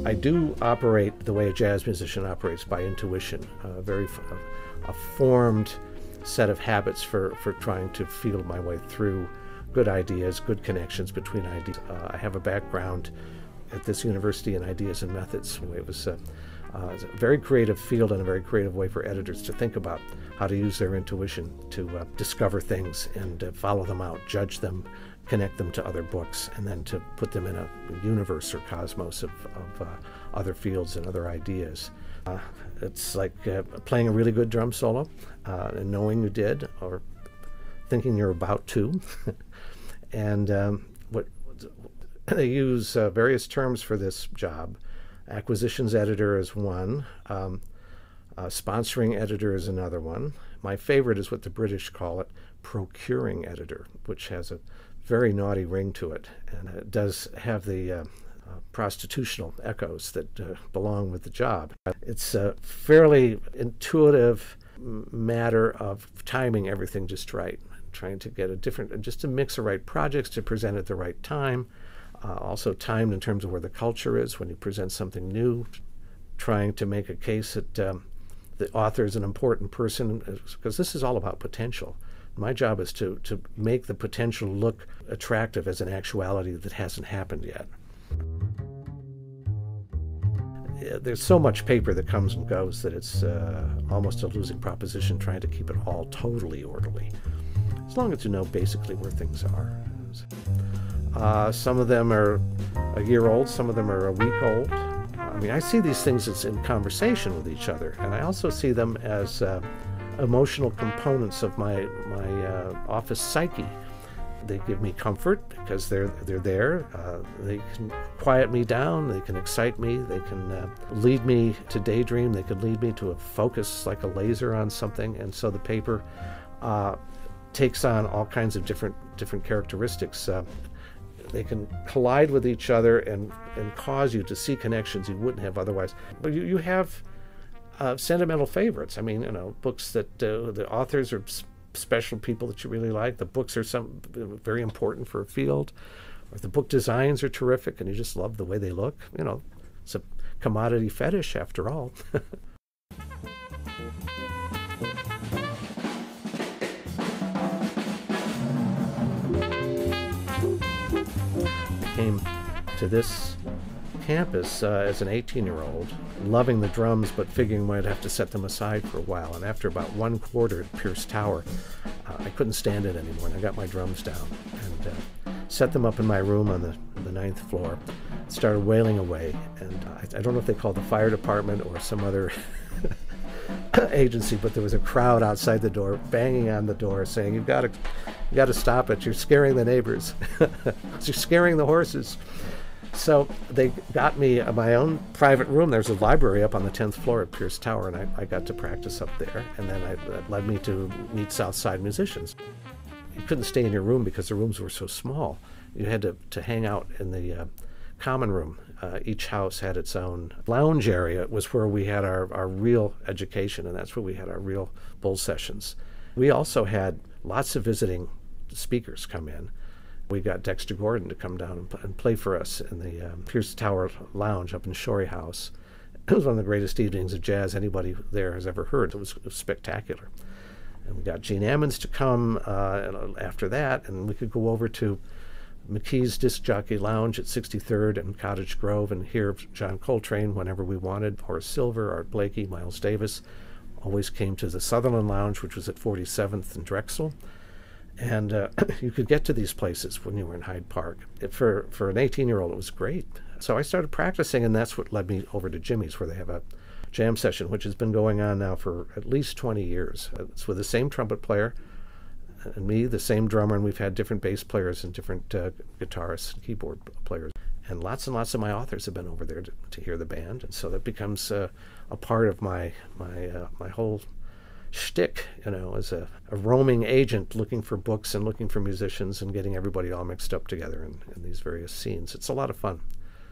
I do operate the way a jazz musician operates, by intuition, a formed set of habits for trying to feel my way through good ideas, good connections between ideas. I have a background at this university in ideas and methods. It was a very creative field and a very creative way for editors to think about how to use their intuition to discover things and follow them out, judge them, connect them to other books, and then to put them in a universe or cosmos of other fields and other ideas. It's like playing a really good drum solo and knowing you did, or thinking you're about to. And they use various terms for this job. Acquisitions editor is one. Sponsoring editor is another one. My favorite is what the British call it, procuring editor, which has a very naughty ring to it, and it does have the prostitutional echoes that belong with the job. It's a fairly intuitive matter of timing everything just right, trying to get just to mix the right projects to present at the right time. Also timed in terms of where the culture is when you present something new, trying to make a case that the author is an important person, because this is all about potential. My job is to make the potential look attractive as an actuality that hasn't happened yet. There's so much paper that comes and goes that it's almost a losing proposition trying to keep it all totally orderly, as long as you know basically where things are. Some of them are a year old, some of them are a week old. I mean, I see these things as in conversation with each other, and I also see them as emotional components of my office psyche. They give me comfort because they're there. They can quiet me down. They can excite me. They can lead me to daydream. They can lead me to a focus like a laser on something. And so the paper takes on all kinds of different characteristics. They can collide with each other and cause you to see connections you wouldn't have otherwise. But you have sentimental favorites. I mean, books that the authors are special people that you really like. The books are very important for a field. Or the book designs are terrific and you just love the way they look. It's a commodity fetish after all. I came to this campus as an 18-year-old, loving the drums, but figuring I'd have to set them aside for a while. And after about 1 quarter at Pierce Tower, I couldn't stand it anymore, and I got my drums down and set them up in my room on the 9th floor, started wailing away. And I don't know if they called the fire department or some other agency, but there was a crowd outside the door, banging on the door, saying, "You got to stop it. You're scaring the neighbors. You're scaring the horses." So they got me my own private room. There's a library up on the 10th floor at Pierce Tower, and I got to practice up there. And then that led me to meet South Side musicians. You couldn't stay in your room because the rooms were so small. You had to hang out in the common room. Each house had its own lounge area. It was where we had our real education, and that's where we had our real bull sessions. We also had lots of visiting speakers come in. We got Dexter Gordon to come down and play for us in the Pierce Tower Lounge up in Shorey House. It was one of the greatest evenings of jazz anybody there has ever heard. It was spectacular. And we got Gene Ammons to come after that, and we could go over to McKee's Disc Jockey Lounge at 63rd and Cottage Grove and hear John Coltrane whenever we wanted. Horace Silver, Art Blakey, Miles Davis. Always came to the Sutherland Lounge, which was at 47th and Drexel. And you could get to these places when you were in Hyde Park. For an 18-year-old, it was great. So I started practicing, and that's what led me over to Jimmy's, where they have a jam session, which has been going on now for at least 20 years. It's with the same trumpet player and me, the same drummer, and we've had different bass players and different guitarists and keyboard players. And lots of my authors have been over there to hear the band, and so that becomes a part of my whole shtick, as a roaming agent looking for books and looking for musicians and getting everybody all mixed up together in these various scenes. It's a lot of fun.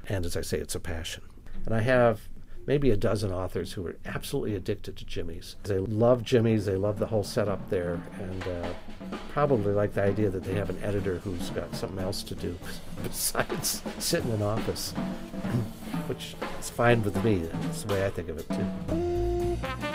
And as I say, it's a passion. And I have maybe a dozen authors who are absolutely addicted to Jimmy's. They love Jimmy's, they love the whole setup there, and probably like the idea that they have an editor who's got something else to do besides sit in an office. which is fine with me. That's the way I think of it too.